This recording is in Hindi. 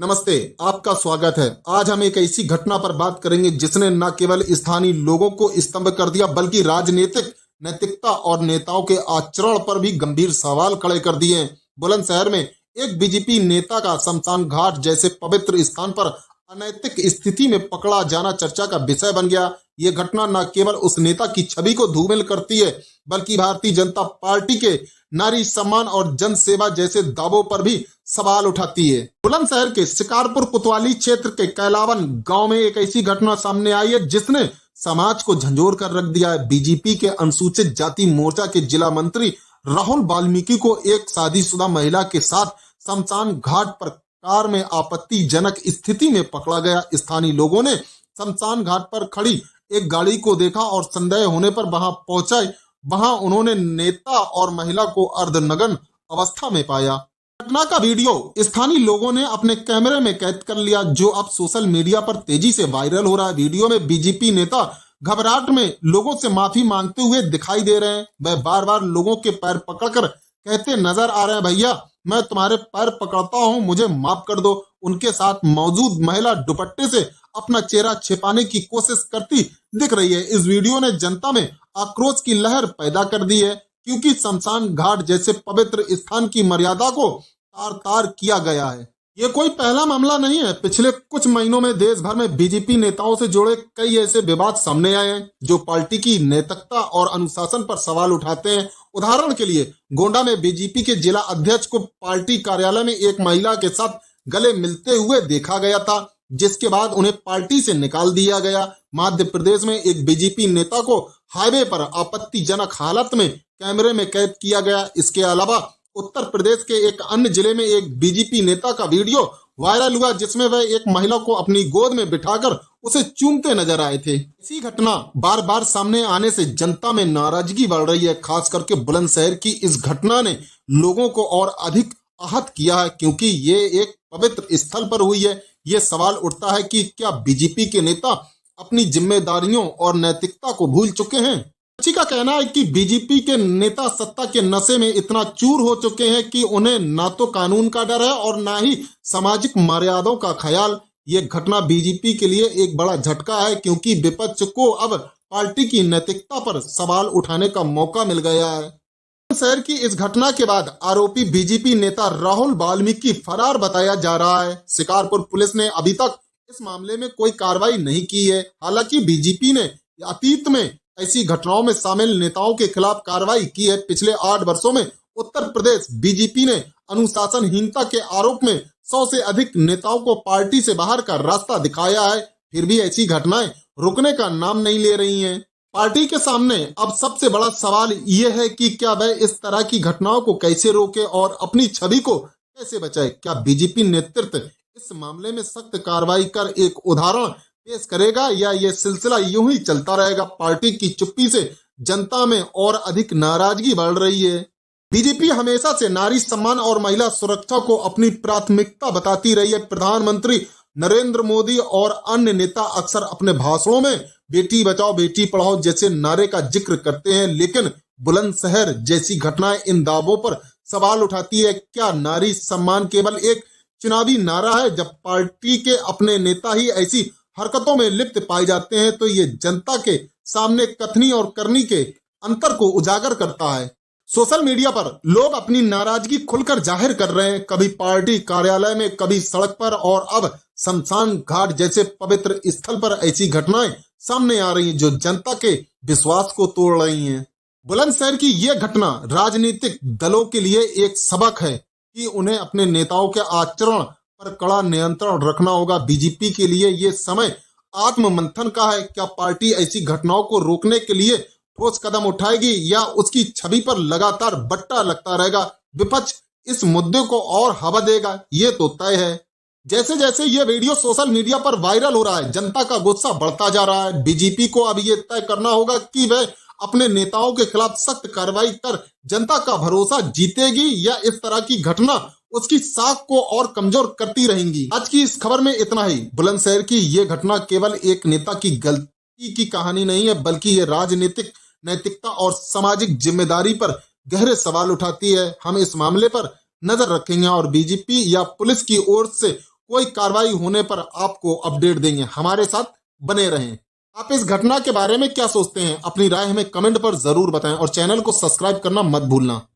नमस्ते, आपका स्वागत है। आज हम एक ऐसी घटना पर बात करेंगे जिसने न केवल स्थानीय लोगों को स्तंभ कर दिया बल्कि राजनीतिक नैतिकता और नेताओं के आचरण पर भी गंभीर सवाल खड़े कर दिए हैं। बुलंदशहर में एक बीजेपी नेता का शमशान घाट जैसे पवित्र स्थान पर अनैतिक स्थिति में पकड़ा जाना चर्चा का विषय बन गया। ये घटना न केवल उस नेता की छवि को धूमिल करती है बल्कि भारतीय जनता पार्टी के नारी सम्मान और जन सेवा जैसे दावों पर भी सवाल उठाती है। बुलंदशहर के शिकारपुर कोतवाली क्षेत्र के कैलावन गांव में एक ऐसी घटना सामने आई है जिसने समाज को झंझोर कर रख दिया है। बीजेपी के अनुसूचित जाति मोर्चा के जिला मंत्री राहुल वाल्मीकि को एक शादीशुदा महिला के साथ शमशान घाट पर कार में आपत्तिजनक स्थिति में पकड़ा गया। स्थानीय लोगों ने शमशान घाट पर खड़ी एक गाड़ी को देखा और संदेह होने पर वहां पहुंचे। वहां उन्होंने नेता और महिला को अर्धनग्न अवस्था में पाया। घटना का वीडियो स्थानीय लोगों ने अपने कैमरे में कैद कर लिया, जो अब सोशल मीडिया पर तेजी से वायरल हो रहा है। वीडियो में बीजेपी नेता घबराहट में लोगों से माफी मांगते हुए दिखाई दे रहे हैं। वह बार बार लोगों के पैर पकड़कर कहते नजर आ रहे हैं, भैया मैं तुम्हारे पैर पकड़ता हूं, मुझे माफ कर दो। उनके साथ मौजूद महिला दुपट्टे से अपना चेहरा छिपाने की कोशिश करती दिख रही है। इस वीडियो ने जनता में आक्रोश की लहर पैदा कर दी है क्योंकि शमशान घाट जैसे पवित्र स्थान की मर्यादा को तार तार किया गया है। ये कोई पहला मामला नहीं है। पिछले कुछ महीनों में देश भर में बीजेपी नेताओं से जुड़े कई ऐसे विवाद सामने आए हैं जो पार्टी की नैतिकता और अनुशासन पर सवाल उठाते हैं। उदाहरण के लिए गोंडा में बीजेपी के जिला अध्यक्ष को पार्टी कार्यालय में एक महिला के साथ गले मिलते हुए देखा गया था, जिसके बाद उन्हें पार्टी से निकाल दिया गया। मध्य प्रदेश में एक बीजेपी नेता को हाईवे पर आपत्तिजनक हालत में कैमरे में कैद किया गया। इसके अलावा उत्तर प्रदेश के एक अन्य जिले में एक बीजेपी नेता का वीडियो वायरल हुआ जिसमें वह एक महिला को अपनी गोद में बिठाकर उसे चूमते नजर आए थे। इसी घटना बार बार सामने आने से जनता में नाराजगी बढ़ रही है। खास करके बुलंदशहर की इस घटना ने लोगों को और अधिक आहत किया है क्योंकि ये एक पवित्र स्थल पर हुई है। ये सवाल उठता है कि क्या बीजेपी के नेता अपनी जिम्मेदारियों और नैतिकता को भूल चुके हैं। किसी का कहना है कि बीजेपी के नेता सत्ता के नशे में इतना चूर हो चुके हैं कि उन्हें ना तो कानून का डर है और ना ही सामाजिक मर्यादाओं का ख्याल। ये घटना बीजेपी के लिए एक बड़ा झटका है क्योंकि विपक्ष को अब पार्टी की नैतिकता पर सवाल उठाने का मौका मिल गया है। शहर की इस घटना के बाद आरोपी बीजेपी नेता राहुल वाल्मीकि फरार बताया जा रहा है। शिकारपुर पुलिस ने अभी तक इस मामले में कोई कार्रवाई नहीं की है। हालांकि बीजेपी ने अतीत में ऐसी घटनाओं में शामिल नेताओं के खिलाफ कार्रवाई की है। पिछले 8 वर्षों में उत्तर प्रदेश बीजेपी ने अनुशासनहीनता के आरोप में 100 से अधिक नेताओं को पार्टी से बाहर का रास्ता दिखाया है। फिर भी ऐसी घटनाएं रुकने का नाम नहीं ले रही हैं। पार्टी के सामने अब सबसे बड़ा सवाल ये है कि क्या वह इस तरह की घटनाओं को कैसे रोके और अपनी छवि को कैसे बचाए। क्या बीजेपी नेतृत्व इस मामले में सख्त कार्रवाई कर एक उदाहरण पेश करेगा या ये सिलसिला यूं ही चलता रहेगा। पार्टी की चुप्पी से जनता में और अधिक नाराजगी बढ़ रही है। बीजेपी हमेशा से नारी सम्मान और महिला सुरक्षा को अपनी प्राथमिकता बताती रही है। प्रधानमंत्री नरेंद्र मोदी और अन्य नेता अक्सर अपने भाषणों में बेटी बचाओ बेटी पढ़ाओ जैसे नारे का जिक्र करते हैं, लेकिन बुलंदशहर जैसी घटनाएं इन दावों पर सवाल उठाती है। क्या नारी सम्मान केवल एक चुनावी नारा है? जब पार्टी के अपने नेता ही ऐसी हरकतों में लिप्त पाए जाते हैं तो ये जनता के सामने कथनी और करनी के अंतर को उजागर करता है। सोशल मीडिया पर लोग अपनी नाराजगी खुलकर जाहिर कर रहे हैं, कभी पार्टी कार्यालय में, कभी सड़क पर और अब शमशान घाट जैसे पवित्र स्थल पर ऐसी घटनाएं सामने आ रही हैं जो जनता के विश्वास को तोड़ रही हैं। बुलंदशहर की ये घटना राजनीतिक दलों के लिए एक सबक है कि उन्हें अपने नेताओं के आचरण पर कड़ा नियंत्रण रखना होगा। बीजेपी के लिए ये समय आत्ममंथन का है। क्या पार्टी ऐसी घटनाओं को रोकने के लिए ठोस कदम उठाएगी या उसकी छवि पर लगातार बट्टा लगता रहेगा? विपक्ष इस मुद्दे को और हवा देगा, ये तो तय है। जैसे जैसे ये वीडियो सोशल मीडिया पर वायरल हो रहा है, जनता का गुस्सा बढ़ता जा रहा है। बीजेपी को अब ये तय करना होगा कि वह अपने नेताओं के खिलाफ सख्त कार्रवाई कर जनता का भरोसा जीतेगी या इस तरह की घटना उसकी साख को और कमजोर करती रहेंगी। आज की इस खबर में इतना ही। बुलंदशहर की ये घटना केवल एक नेता की गलती की कहानी नहीं है, बल्कि ये राजनीतिक नैतिकता और सामाजिक जिम्मेदारी पर गहरे सवाल उठाती है। हम इस मामले पर नजर रखेंगे और बीजेपी या पुलिस की ओर से कोई कार्रवाई होने पर आपको अपडेट देंगे। हमारे साथ बने रहें। आप इस घटना के बारे में क्या सोचते हैं? अपनी राय हमें कमेंट पर जरूर बताएं और चैनल को सब्सक्राइब करना मत भूलना।